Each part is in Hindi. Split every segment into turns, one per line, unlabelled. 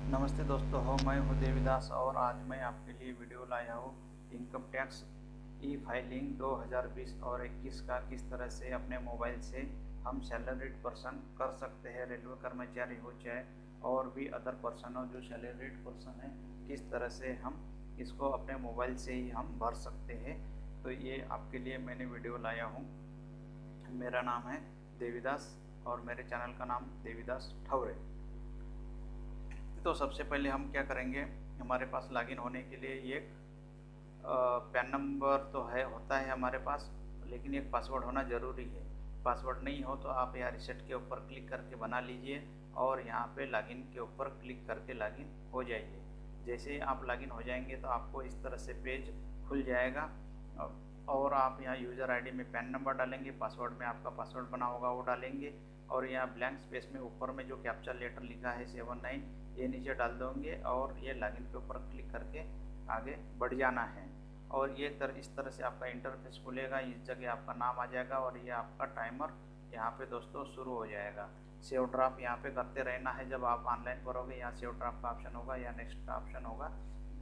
नमस्ते दोस्तों हो, मैं हूं देवीदास और आज मैं आपके लिए वीडियो लाया हूं इनकम टैक्स ई फाइलिंग 2020 और 21 का किस तरह से अपने मोबाइल से हम सैलरीड पर्सन कर सकते हैं। रेलवे कर्मचारी हो चाहे और भी अदर पर्सन हो जो सैलरीड पर्सन है, किस तरह से हम इसको अपने मोबाइल से ही हम भर सकते हैं। तो ये आपके लिए मैंने वीडियो लाया हूँ। मेरा नाम है देवीदास और मेरे चैनल का नाम देवीदास ठौरे। तो सबसे पहले हम क्या करेंगे, हमारे पास लॉगिन होने के लिए एक पैन नंबर तो होता है हमारे पास, लेकिन एक पासवर्ड होना ज़रूरी है। पासवर्ड नहीं हो तो आप यहाँ रिसेट के ऊपर क्लिक करके बना लीजिए और यहाँ पे लॉगिन के ऊपर क्लिक करके लॉगिन हो जाइए। जैसे ही आप लॉगिन हो जाएंगे तो आपको इस तरह से पेज खुल जाएगा और आप यहाँ यूज़र आईडी में पैन नंबर डालेंगे, पासवर्ड में आपका पासवर्ड बना होगा वो डालेंगे और यहाँ ब्लैंक स्पेस में ऊपर में जो कैप्चा लेटर लिखा है 79 ये नीचे डाल दोगे और ये लॉगिन के ऊपर क्लिक करके आगे बढ़ जाना है। और ये इस तरह से आपका इंटरफेस खुलेगा। इस जगह आपका नाम आ जाएगा और ये आपका टाइमर यहाँ पे दोस्तों शुरू हो जाएगा। सेव ड्राप यहाँ पे करते रहना है। जब आप ऑनलाइन करोगे यहाँ सेव ड्राप का ऑप्शन होगा या नेक्स्ट का ऑप्शन होगा,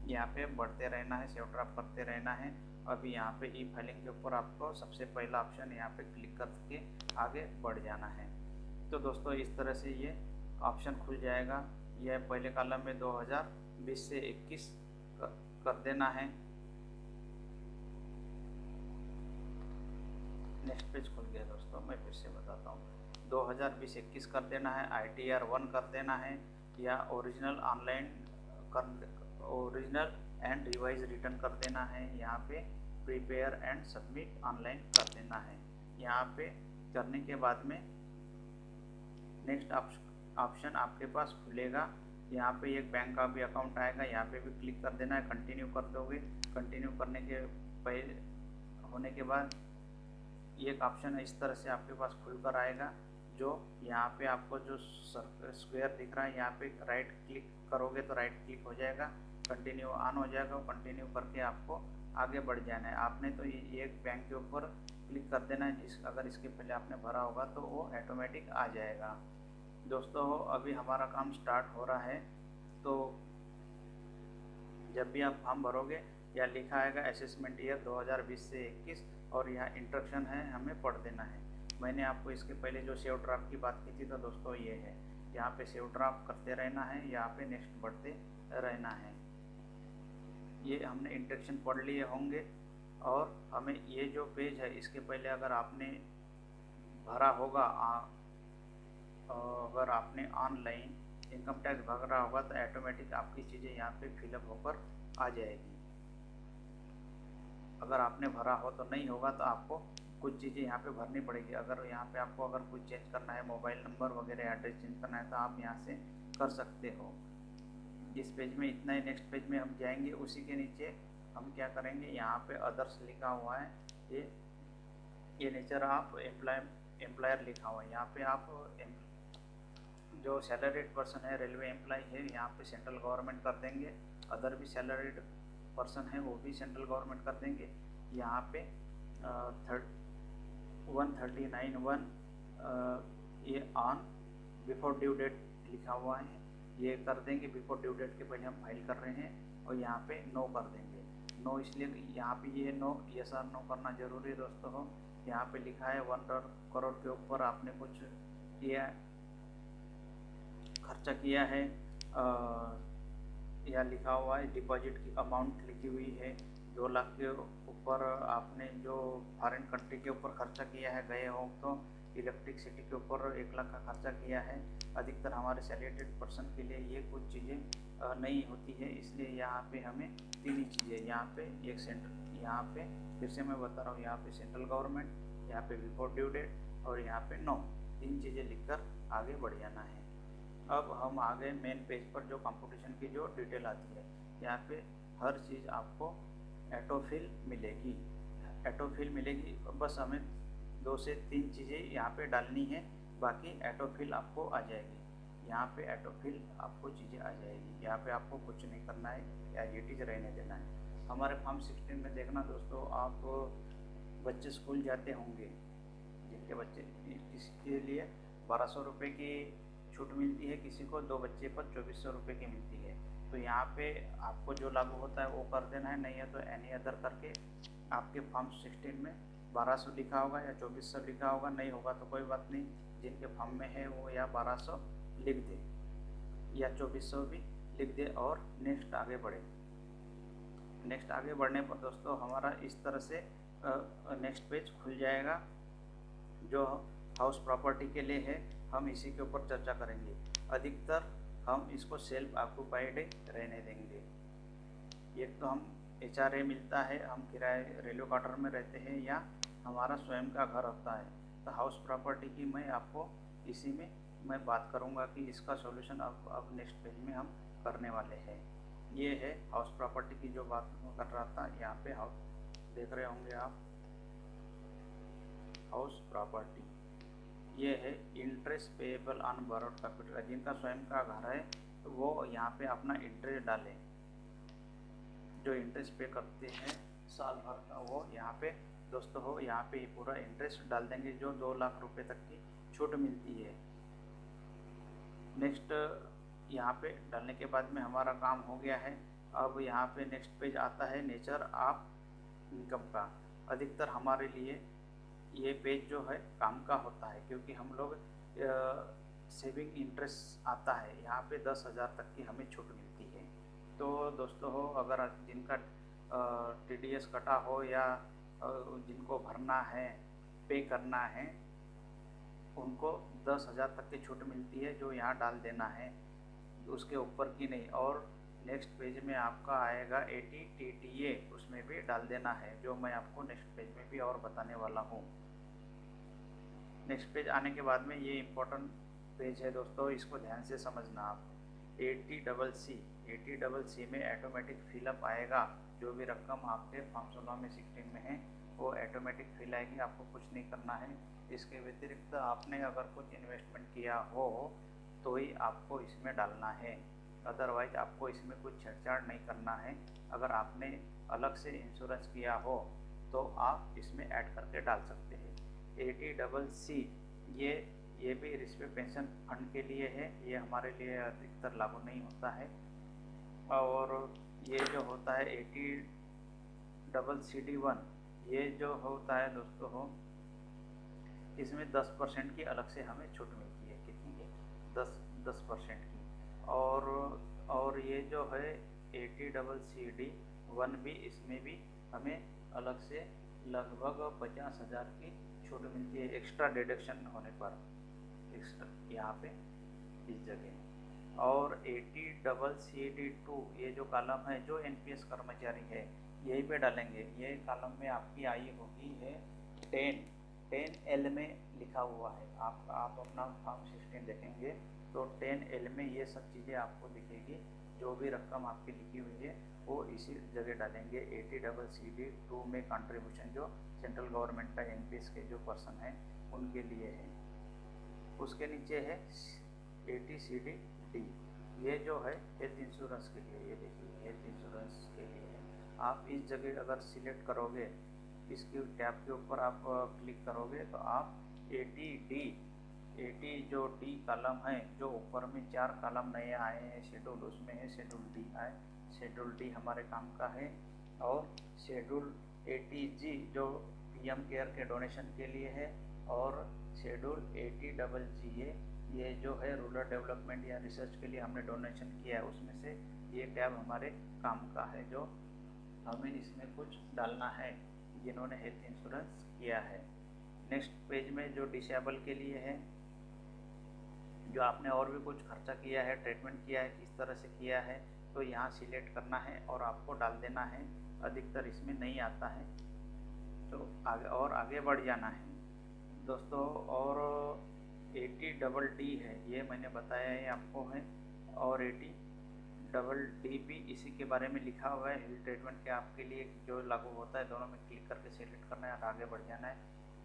यहाँ पे बढ़ते रहना है, सेव ड्राप करते रहना है। अभी यहाँ पे ई फाइलिंग के ऊपर आपको सबसे पहला ऑप्शन यहाँ पे क्लिक करके आगे बढ़ जाना है। तो दोस्तों इस तरह से ये ऑप्शन खुल जाएगा। यह पहले कॉलम में 2020 से 21 कर देना है। नेक्स्ट पेज खुल गया दोस्तों, मैं फिर से बताता हूँ। 2020-21 कर देना है, ITR 1 कर देना है या ओरिजिनल एंड रिवाइज रिटर्न कर देना है। यहाँ पे प्रिपेयर एंड सबमिट ऑनलाइन कर देना है। यहाँ पे करने के बाद में नेक्स्ट ऑप्शन आपके पास खुलेगा। यहाँ पे एक बैंक का भी अकाउंट आएगा, यहाँ पे भी क्लिक कर देना है। कंटिन्यू कर दोगे। कंटिन्यू करने के पहले होने के बाद एक ऑप्शन इस तरह से आपके पास खुल कर आएगा, जो यहाँ पे आपको जो स्क्वायर दिख रहा है यहाँ पे राइट क्लिक करोगे तो राइट क्लिक हो जाएगा, कंटिन्यू ऑन हो जाएगा। कंटिन्यू करके आपको आगे बढ़ जाना है। आपने तो ये एक बैंक के ऊपर क्लिक कर देना है, अगर इसके पहले आपने भरा होगा तो वो ऑटोमेटिक आ जाएगा। दोस्तों अभी हमारा काम स्टार्ट हो रहा है, तो जब भी आप फॉर्म भरोगे या लिखा आएगा असेसमेंट ईयर 2020 से 21 और यहाँ इंस्ट्रक्शन है, हमें पढ़ देना है। मैंने आपको इसके पहले जो सेव ड्राफ्ट की बात की थी तो दोस्तों ये है, यहाँ पे सेव ड्राफ्ट करते रहना है, यहाँ पे नेक्स्ट बढ़ते रहना है। ये हमने इंस्ट्रक्शन पढ़ लिए होंगे और हमें ये जो पेज है इसके पहले अगर आपने भरा होगा, अगर आपने ऑनलाइन इनकम टैक्स भर रहा होगा तो ऑटोमेटिक आपकी चीज़ें यहाँ पे फिलअप होकर आ जाएगी। अगर आपने भरा हो तो नहीं होगा तो आपको कुछ चीज़ें यहाँ पे भरनी पड़ेगी। अगर यहाँ पे आपको अगर कुछ चेंज करना है, मोबाइल नंबर वगैरह एड्रेस चेंज करना है तो आप यहाँ से कर सकते हो। इस पेज में इतना ही। नेक्स्ट पेज में हम जाएंगे, उसी के नीचे हम क्या करेंगे, यहाँ पे अदर्स लिखा हुआ है, ये नेचर ऑफ एम्प्लॉयर लिखा हुआ है। यहाँ पे आप जो सैलरीड पर्सन है, रेलवे एम्प्लॉय है, यहाँ पे सेंट्रल गवर्नमेंट कर देंगे। अदर भी सैलरीड पर्सन है वो भी सेंट्रल गवर्नमेंट कर देंगे। यहाँ पे 139(1) ये ऑन बिफोर ड्यू डेट लिखा हुआ है, ये कर देंगे। बिफोर ड्यू डेट के पहले हम फाइल कर रहे हैं और यहाँ पे नो कर देंगे। नो इसलिए यहाँ पे ये नो, ये सर नो करना जरूरी है दोस्तों हो। यहाँ पे लिखा है 1 करोड़ के ऊपर आपने कुछ किया, खर्चा किया है, या लिखा हुआ है डिपॉजिट की अमाउंट लिखी हुई है। 2 लाख के ऊपर आपने जो फॉरेन कंट्री के ऊपर खर्चा किया है, गए हो तो इलेक्ट्रिसिटी के ऊपर 1 लाख का खर्चा किया है। अधिकतर हमारे सैलरीड पर्सन के लिए ये कुछ चीज़ें नहीं होती है, इसलिए यहाँ पे हमें 3 ही चीज़ें, यहाँ पे एक सेंट्रल, यहाँ पे फिर से मैं बता रहा हूँ, यहाँ पे सेंट्रल गवर्नमेंट, यहाँ पे बिफोर ड्यू डेट और यहाँ पे नो, 3 चीज़ें लिखकर आगे बढ़ जाना है। अब हम आ गए मेन पेज पर, जो कंपटीशन की जो डिटेल आती है। यहाँ पे हर चीज़ आपको ऑटोफिल मिलेगी, ऑटोफिल मिलेगी। बस हमें 2 से 3 चीज़ें यहाँ पे डालनी है, बाकी ऑटोफिल आपको आ जाएगी। यहाँ पे ऑटोफिल आपको चीज़ें आ जाएगी। यहाँ पे आपको कुछ नहीं करना है, एज इट इज रहने देना है। हमारे फॉर्म 16 में देखना दोस्तों, आप बच्चे स्कूल जाते होंगे, जिनके बच्चे, इसके लिए 1200 रुपये की छूट मिलती है, किसी को 2 बच्चे पर 2400 रुपये की मिलती है। तो यहाँ पे आपको जो लागू होता है वो कर देना है, नहीं है तो एनी अदर करके आपके फॉर्म 16 में 1200 लिखा होगा या 2400 लिखा होगा, नहीं होगा तो कोई बात नहीं, जिनके फॉर्म में है वो या 1200 लिख दे या 2400 भी लिख दे और नेक्स्ट आगे बढ़े। नेक्स्ट आगे बढ़ने पर दोस्तों हमारा इस तरह से नेक्स्ट पेज खुल जाएगा जो हाउस प्रॉपर्टी के लिए है। हम इसी के ऊपर चर्चा करेंगे। अधिकतर हम इसको सेल्फ ऑक्यूपाइड रहने देंगे। एक तो हम HRA मिलता है, हम किराए रेलवे क्वार्टर में रहते हैं या हमारा स्वयं का घर होता है, तो हाउस प्रॉपर्टी की मैं आपको इसी में मैं बात करूंगा कि इसका सॉल्यूशन अब नेक्स्ट पेज में हम करने वाले हैं। ये है हाउस प्रॉपर्टी की जो बात मैं कर रहा था। यहाँ पे हाउस देख रहे होंगे आप, हाउस प्रॉपर्टी ये है interest payable on borrowed capital. जिनका स्वयं का घर है तो वो यहाँ पे अपना इंटरेस्ट डालें, जो इंटरेस्ट पे करते हैं साल भर का वो यहाँ पे दोस्तों हो यहाँ पे पूरा इंटरेस्ट डाल देंगे, जो 2 लाख रुपए तक की छूट मिलती है। नेक्स्ट यहाँ पे डालने के बाद में हमारा काम हो गया है। अब यहाँ पे नेक्स्ट पेज आता है नेचर ऑफ इनकम का। अधिकतर हमारे लिए ये पेज जो है काम का होता है, क्योंकि हम लोग सेविंग इंटरेस्ट आता है यहाँ पे 10,000 तक की हमें छूट मिलती है। तो दोस्तों हो अगर जिनका TDS कटा हो या जिनको भरना है, पे करना है, उनको 10,000 तक की छूट मिलती है, जो यहाँ डाल देना है, उसके ऊपर की नहीं। और नेक्स्ट पेज में आपका आएगा 80 TTA, उसमें भी डाल देना है, जो मैं आपको नेक्स्ट पेज में भी और बताने वाला हूँ। नेक्स्ट पेज आने के बाद में ये इम्पोर्टेंट पेज है दोस्तों, इसको ध्यान से समझना आप। 80CC में ऑटोमेटिक फिलअप आएगा। जो भी रकम आपके फॉर्म 16 में 16 में है वो ऑटोमेटिक फिल आएगी, आपको कुछ नहीं करना है। इसके व्यतिरिक्त आपने अगर कुछ इन्वेस्टमेंट किया हो तो ही आपको इसमें डालना है, अदरवाइज आपको इसमें कुछ छेड़छाड़ नहीं करना है। अगर आपने अलग से इंश्योरेंस किया हो तो आप इसमें ऐड करके डाल सकते हैं। 80CC ये भी रिस्पे पेंशन फंड के लिए है, ये हमारे लिए अधिकतर लागू नहीं होता है। और ये जो होता है 80CCD1, ये जो होता है दोस्तों हो, इसमें 10% की अलग से हमें छूट मिलती है। कितनी की? 10% की। और ये जो है 80CCD1 भी, इसमें भी हमें अलग से लगभग 50,000 की छूट मिलती है एक्स्ट्रा डिडक्शन होने पर, एक्स्ट्रा यहाँ पे इस जगह। और 80CCD2 ये जो कॉलम है, जो NPS कर्मचारी है यही पे डालेंगे। ये कॉलम में आपकी आई होगी है 10L में लिखा हुआ है। आप अपना फॉर्म 16 देखेंगे तो 10L में ये सब चीज़ें आपको दिखेगी। जो भी रकम आपकी लिखी हुई है वो इसी जगह डालेंगे। 80CCD2 में कंट्रीब्यूशन जो सेंट्रल गवर्नमेंट का NPS के जो पर्सन है उनके लिए है। उसके नीचे है 80CCD, ये जो है हेल्थ इंश्योरेंस के लिए। ये देखिए हेल्थ इंश्योरेंस के लिए है। आप इस जगह अगर सिलेक्ट करोगे, इसकी टैब के ऊपर आप क्लिक करोगे तो आप 80 जो D कॉलम है, जो ऊपर में 4 कॉलम नए आए हैं शेड्यूल, उसमें है शेड्यूल D है। शेड्यूल D हमारे काम का है। और शेड्यूल 80G जो PM केयर के डोनेशन के लिए है। और शेड्यूल 80GG ये जो है रूरल डेवलपमेंट या रिसर्च के लिए हमने डोनेशन किया है, उसमें से ये टैब हमारे काम का है, जो हमें इसमें कुछ डालना है जिन्होंने हेल्थ इंश्योरेंस किया है। नेक्स्ट पेज में जो डिसेबल के लिए है, जो आपने और भी कुछ खर्चा किया है, ट्रीटमेंट किया है, किस तरह से किया है, तो यहाँ सिलेक्ट करना है और आपको डाल देना है। अधिकतर इसमें नहीं आता है तो आगे बढ़ जाना है दोस्तों। और 80DD है, ये मैंने बताया है आपको है। और 80DD भी इसी के बारे में लिखा हुआ है। हेल्थ ट्रीटमेंट के आपके लिए जो लागू होता है, दोनों में क्लिक करके सिलेक्ट करना है और आगे बढ़ जाना है।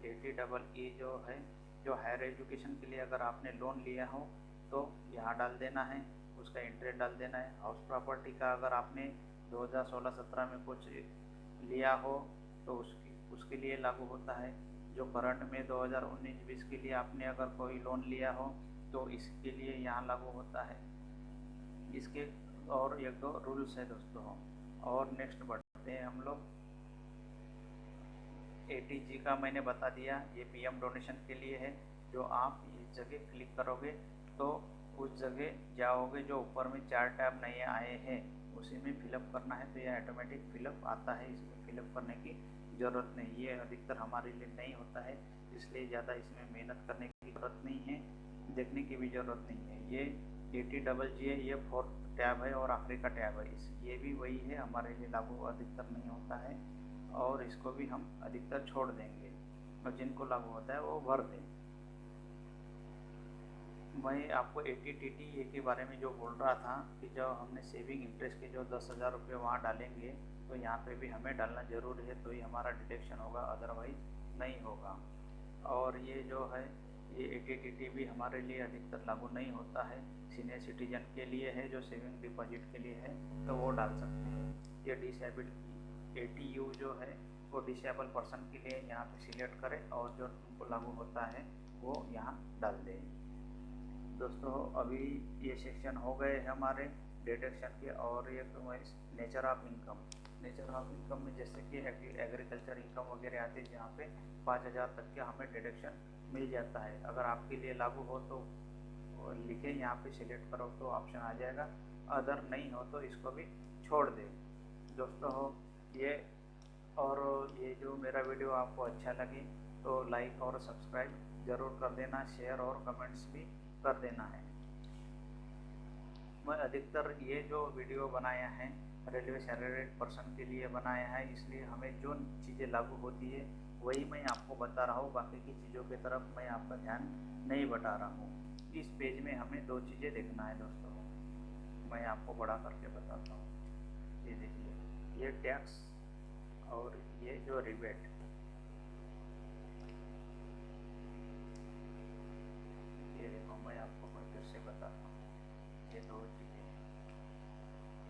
80EE जो है, जो हायर एजुकेशन के लिए अगर आपने लोन लिया हो तो यहाँ डाल देना है, उसका इंटरेस्ट डाल देना है। हाउस प्रॉपर्टी का अगर आपने 2016-17 में कुछ लिया हो तो उसके लिए लागू होता है। जो करंट में 2019-20 के लिए आपने अगर कोई लोन लिया हो तो इसके लिए यहाँ लागू होता है। इसके और एक दो रूल्स है दोस्तों। और नेक्स्ट बढ़ते हैं हम लोग। ATG का मैंने बता दिया, ये PM डोनेशन के लिए है। जो आप इस जगह क्लिक करोगे तो उस जगह जाओगे, जो ऊपर में 4 टैब नए आए हैं उसी में फिलअप करना है। तो यह ऑटोमेटिक फिलअप आता है, इसमें फिलअप करने की ज़रूरत नहीं। ये अधिकतर हमारे लिए नहीं होता है, इसलिए ज़्यादा इसमें मेहनत करने की ज़रूरत नहीं है, देखने की भी ज़रूरत नहीं है। ये ATGG है, ये 4th टैब है और आखिरी का टैब है। ये भी वही है, हमारे लिए लागू अधिकतर नहीं होता है और इसको भी हम अधिकतर छोड़ देंगे और जिनको लागू होता है वो भर दें। मैं आपको ATTT के बारे में जो बोल रहा था कि जब हमने सेविंग इंटरेस्ट के जो 10,000 रुपये वहाँ डालेंगे तो यहाँ पे भी हमें डालना ज़रूर है, तो ही हमारा डिडक्शन होगा, अदरवाइज नहीं होगा। और ये जो है ये ATTT भी हमारे लिए अधिकतर लागू नहीं होता है, सीनियर सिटीजन के लिए है, जो सेविंग डिपॉजिट के लिए है तो वो डाल सकते हैं। ये डिसेबल्ड ATU जो है वो डिसेबल पर्सन के लिए यहाँ पे सिलेक्ट करें और जो उनको लागू होता है वो यहाँ डाल दें। दोस्तों अभी ये सेक्शन हो गए हैं हमारे डिडक्शन के। और एक नेचर ऑफ इनकम में जैसे कि एग्रीकल्चर इनकम वगैरह आते हैं, जहाँ पे 5,000 तक के हमें डिडक्शन मिल जाता है। अगर आपके लिए लागू हो तो लिखे, यहाँ पे सिलेक्ट करो तो ऑप्शन आ जाएगा, अदर नहीं हो तो इसको भी छोड़ दें। दोस्तों ये जो मेरा वीडियो आपको अच्छा लगे तो लाइक और सब्सक्राइब ज़रूर कर देना, शेयर और कमेंट्स भी कर देना है। मैं अधिकतर ये जो वीडियो बनाया है रेलवे सैलरीड पर्सन के लिए बनाया है, इसलिए हमें जो चीज़ें लागू होती है वही मैं आपको बता रहा हूँ, बाकी की चीज़ों की तरफ मैं आपका ध्यान नहीं बता रहा हूँ। इस पेज में हमें 2 चीज़ें देखना है दोस्तों, मैं आपको बड़ा करके बताता हूँ। ये देखिए, ये टैक्स और ये जो रिबेट, ये देखो मैं आपको फिर से बताता हूँ। ये 2 चीज़ें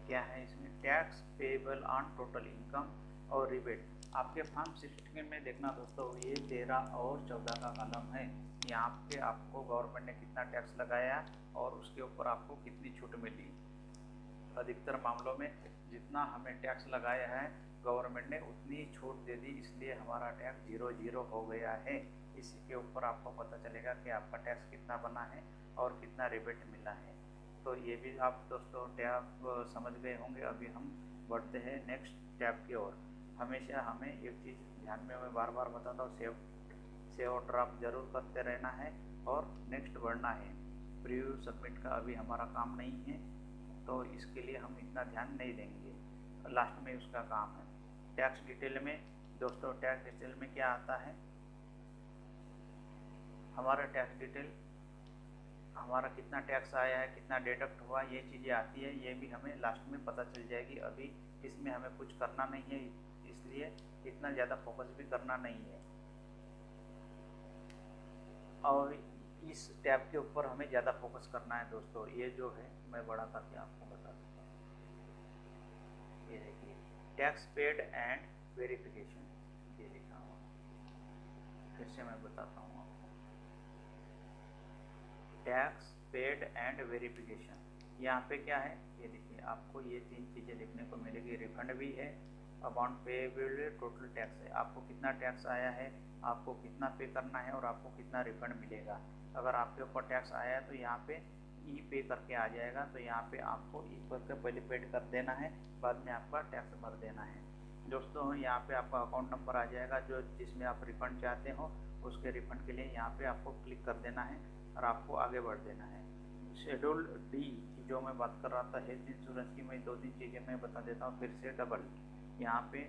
क्या है इसमें, tax payable on total income और रिबेट। आपके फॉर्म 16 में देखना दोस्तों, ये 13 और 14 का कॉलम है। यहाँ पे आपको गवर्नमेंट ने कितना टैक्स लगाया और उसके ऊपर आपको कितनी छूट मिली। अधिकतर मामलों में जितना हमें टैक्स लगाया है गवर्नमेंट ने उतनी ही छूट दे दी, इसलिए हमारा टैक्स 0 हो गया है। इसी के ऊपर आपको पता चलेगा कि आपका टैक्स कितना बना है और कितना रिबेट मिला है। तो ये भी आप दोस्तों टैब समझ गए होंगे। अभी हम बढ़ते हैं नेक्स्ट टैब की ओर। हमेशा हमें एक चीज़ ध्यान में मैं बार बार बताता हूँ, सेव और ड्राफ्ट जरूर करते रहना है और नेक्स्ट बढ़ना है। प्रीव्यू सबमिट का अभी हमारा काम नहीं है, तो इसके लिए हम इतना ध्यान नहीं देंगे, लास्ट में उसका काम है। टैक्स डिटेल में दोस्तों, टैक्स डिटेल में क्या आता है, हमारा टैक्स डिटेल, हमारा कितना टैक्स आया है, कितना डिडक्ट हुआ, ये चीज़ें आती है। ये भी हमें लास्ट में पता चल जाएगी। अभी इसमें हमें कुछ करना नहीं है, इसलिए इतना ज़्यादा फोकस भी करना नहीं है। और इस टैब के ऊपर हमें ज़्यादा फोकस करना है दोस्तों। ये जो है मैं बड़ा करके आपको बता देता हूँ। ये देखिए, टैक्स पेड एंड वेरिफिकेशन, ये लिखा हुआ, फिर से मैं बताता हूँ आपको। टैक्स पेड एंड वेरिफिकेशन, यहाँ पे क्या है, ये देखिए आपको ये 3 चीज़ें देखने को मिलेगी। रिफंड भी है, अमाउंट पेएबल, टोटल टैक्स है, आपको कितना टैक्स आया है, आपको कितना पे करना है और आपको कितना रिफंड मिलेगा। अगर आपके ऊपर टैक्स आया है तो यहाँ पे ई पे करके आ जाएगा, तो यहाँ पे आपको ई करके पहले पेड कर देना है, बाद में आपका टैक्स भर देना है। दोस्तों यहाँ पे आपका अकाउंट नंबर आ जाएगा, जो जिसमें आप रिफंड चाहते हो उसके रिफंड के लिए यहाँ पे आपको क्लिक कर देना है और आपको आगे बढ़ देना है। शेड्यूल डी की जो मैं बात कर रहा था हेल्थ इंश्योरेंस की, मैं 2-3 चीज़ें मैं बता देता हूँ फिर से डबल। यहाँ पे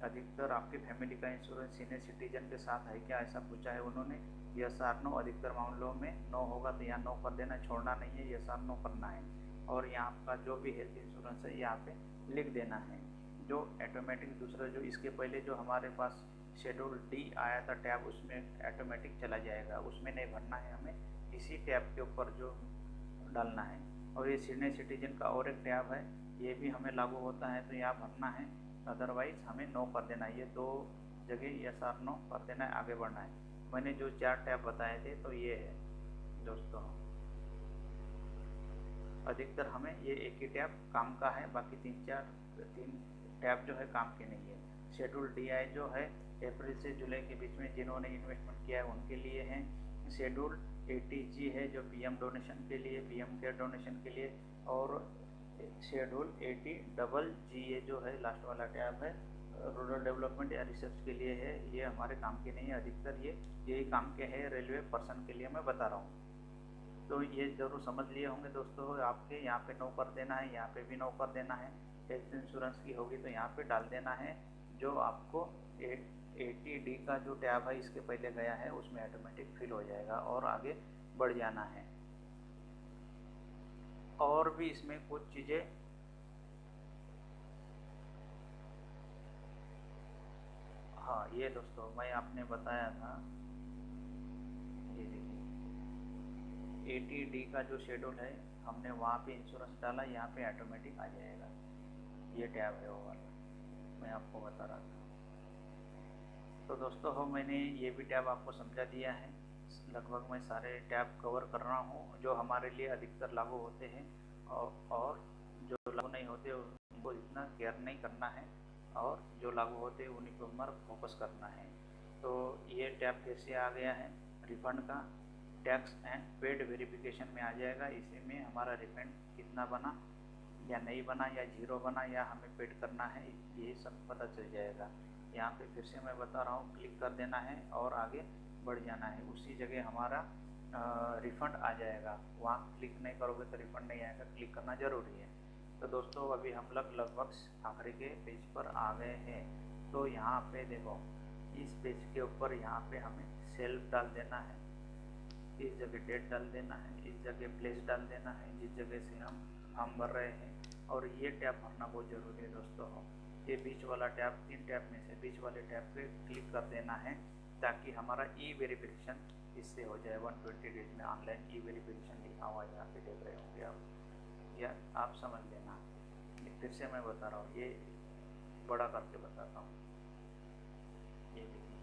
अधिकतर आपकी फैमिली का इंश्योरेंस सीनियर सिटीजन के साथ है क्या, ऐसा पूछा है उन्होंने। यस आर नो, अधिकतर मामलों में नो होगा तो यहाँ नो कर देना, छोड़ना नहीं है, यस आर नो करना है। और यहाँ आपका जो भी हेल्थ इंश्योरेंस है यहाँ पे लिख देना है। जो ऑटोमेटिक दूसरा जो इसके पहले जो हमारे पास शेड्यूल डी आया था टैब, उसमें ऑटोमेटिक चला जाएगा, उसमें नहीं भरना है हमें, इसी टैब के ऊपर जो डालना है। और ये सीनियर सिटीजन का और एक टैब है, ये भी हमें लागू होता है तो यहाँ भरना है, अदरवाइज हमें नो कर देना है। ये 2 जगह यस आर नो कर देना है, आगे बढ़ना है। मैंने जो 4 टैब बताए थे तो ये है दोस्तों। अधिकतर हमें ये एक ही टैब काम का है, बाकी तीन टैब जो है काम के नहीं है। शेड्यूल DI जो है अप्रैल से जुलाई के बीच में जिन्होंने इन्वेस्टमेंट किया है उनके लिए है। शेड्यूल ATG है जो PM डोनेशन के लिए, PM केयर डोनेशन के लिए। और शेड्यूल ATGG जो है लास्ट वाला टैब है, रूरल डेवलपमेंट या रिसर्च के लिए है। ये हमारे काम के नहीं है, अधिकतर यही काम के है रेलवे पर्सन के लिए मैं बता रहा हूँ। तो ये ज़रूर समझ लिए होंगे दोस्तों। आपके यहाँ पे नो कर देना है, यहाँ पे भी नो कर देना है। हेल्थ इंश्योरेंस की होगी तो यहाँ पे डाल देना है जो आपको 80D का जो टैब है इसके पहले गया है उसमें ऑटोमेटिक फिल हो जाएगा और आगे बढ़ जाना है। और भी इसमें कुछ चीज़ें हाँ, ये दोस्तों मैं आपने बताया था, ये देखिए 80D का जो शेड्यूल है हमने वहाँ पे इंश्योरेंस डाला, यहाँ पे ऑटोमेटिक आ जाएगा। ये टैब है वो वाला मैं आपको बता रहा था। तो दोस्तों मैंने ये भी टैब आपको समझा दिया है। लगभग मैं सारे टैब कवर कर रहा हूँ जो हमारे लिए अधिकतर लागू होते हैं, और जो लागू नहीं होते उनको इतना केयर नहीं करना है, और जो लागू होते हैं उन्हीं पर हमारा फोकस करना है। तो ये टैब फिर से आ गया है रिफंड का। टैक्स एंड पेड वेरिफिकेशन में आ जाएगा। इसी में हमारा रिफंड कितना बना या नहीं बना या जीरो बना या हमें पेड करना है, ये सब पता चल जाएगा। यहाँ पे फिर से मैं बता रहा हूँ, क्लिक कर देना है और आगे बढ़ जाना है। उसी जगह हमारा रिफ़ंड आ जाएगा। वहाँ क्लिक नहीं करोगे तो रिफ़ंड नहीं आएगा, क्लिक करना ज़रूरी है। तो दोस्तों अभी हम लगभग आखिरी के पेज पर आ गए हैं। तो यहाँ पे देखो, इस पेज के ऊपर यहाँ पे हमें सेल्फ डाल देना है, इस जगह डेट डाल देना है, इस जगह प्लेस डाल देना है जिस जगह से हम फॉर्म भर रहे हैं। और ये टैब भरना बहुत ज़रूरी है दोस्तों। ये बीच वाला टैब, 3 टैब में से बीच वाले टैब पे क्लिक कर देना है ताकि हमारा ई-वेरिफिकेशन इससे हो जाए। 120 डेज में ऑनलाइन ई-वेरिफिकेशन लिखा हुआ यहाँ पे देख रहे होंगे आप, या आप समझ लेना। फिर से मैं बता रहा हूँ, ये बड़ा करके बताता हूँ। ये देखिए,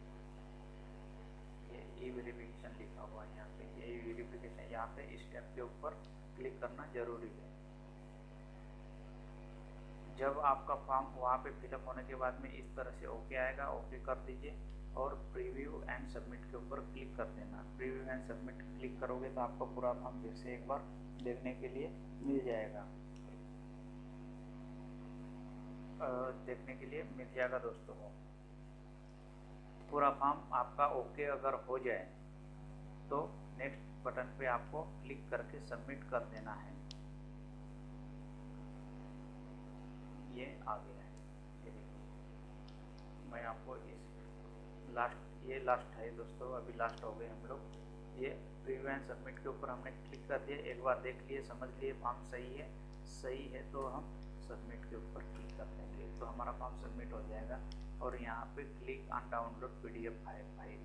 ये ई-वेरिफिकेशन लिखा हुआ है यहाँ पे। ये ई-वेरिफिकेशन यहाँ पे इस टैब के ऊपर क्लिक करना ज़रूरी है। जब आपका फॉर्म वहाँ पे फिलअप होने के बाद में इस तरह से ओके आएगा, ओके कर दीजिए और प्रीव्यू एंड सबमिट के ऊपर क्लिक कर देना। प्रीव्यू एंड सबमिट क्लिक करोगे तो आपका पूरा फॉर्म फिर से एक बार देखने के लिए मिल जाएगा, दोस्तों। पूरा फॉर्म आपका ओके अगर हो जाए तो नेक्स्ट बटन पे आपको क्लिक करके सबमिट कर देना है। ये आ गया है, ये देखिए। मैं आपको ये लास्ट है दोस्तों, अभी लास्ट हो गए हम लोग। ये प्रीव्यू एंड सबमिट के ऊपर हमने क्लिक कर दिया, एक बार देख लिए, समझ लिए फॉर्म सही है तो हम सबमिट के ऊपर क्लिक कर देंगे तो हमारा फॉर्म सबमिट हो जाएगा। और यहाँ पे click on download PDF file,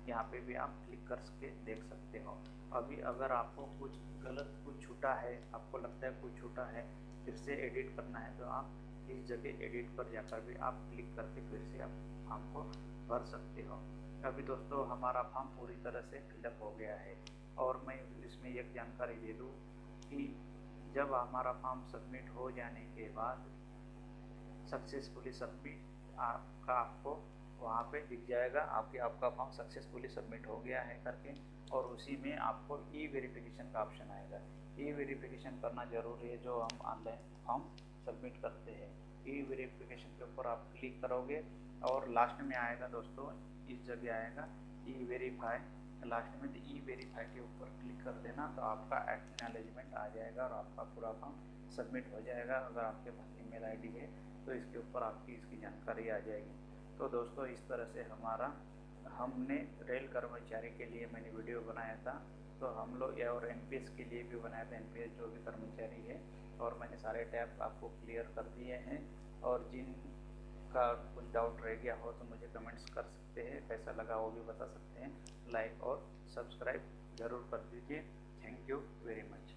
यहाँ पे भी आप क्लिक करके देख सकते हो। अभी अगर आपको कुछ गलत कुछ छूटा है, आपको लगता है कुछ छूटा है, फिर से एडिट करना है तो आप इस जगह एडिट पर जाकर भी आप क्लिक करके फिर से आप फॉर्म को भर सकते हो। अभी दोस्तों हमारा फॉर्म पूरी तरह से फिलअप हो गया है। और मैं इसमें एक जानकारी दे दूँ कि जब हमारा फॉर्म सबमिट हो जाने के बाद सक्सेसफुली सबमिट आपको वहाँ पे दिख जाएगा, आपका फॉर्म सक्सेसफुली सबमिट हो गया है करके। और उसी में आपको ई-वेरिफिकेशन का ऑप्शन आएगा। ई-वेरिफिकेशन करना ज़रूरी है जो हम ऑनलाइन फॉर्म सबमिट करते हैं। ई-वेरिफिकेशन के ऊपर आप क्लिक करोगे और लास्ट में आएगा दोस्तों, इस जगह आएगा ई-वेरीफाई, लास्ट में ई-वेरीफाई के ऊपर क्लिक कर देना तो आपका एक्नॉलेजमेंट आ जाएगा और आपका पूरा फॉर्म सबमिट हो जाएगा। अगर आपके पास ईमेल आईडी है तो इसके ऊपर आपकी इसकी जानकारी आ जाएगी। तो दोस्तों इस तरह से हमने रेल कर्मचारी के लिए मैंने वीडियो बनाया था, तो हम लोग और NPS के लिए भी बनाया था, NPS जो भी कर्मचारी है। और मैंने सारे टैब आपको क्लियर कर दिए हैं। और जिनका कुछ डाउट रह गया हो तो मुझे कमेंट्स कर सकते हैं, कैसा लगा वो भी बता सकते हैं। लाइक और सब्सक्राइब ज़रूर कर दीजिए। Thank you very much.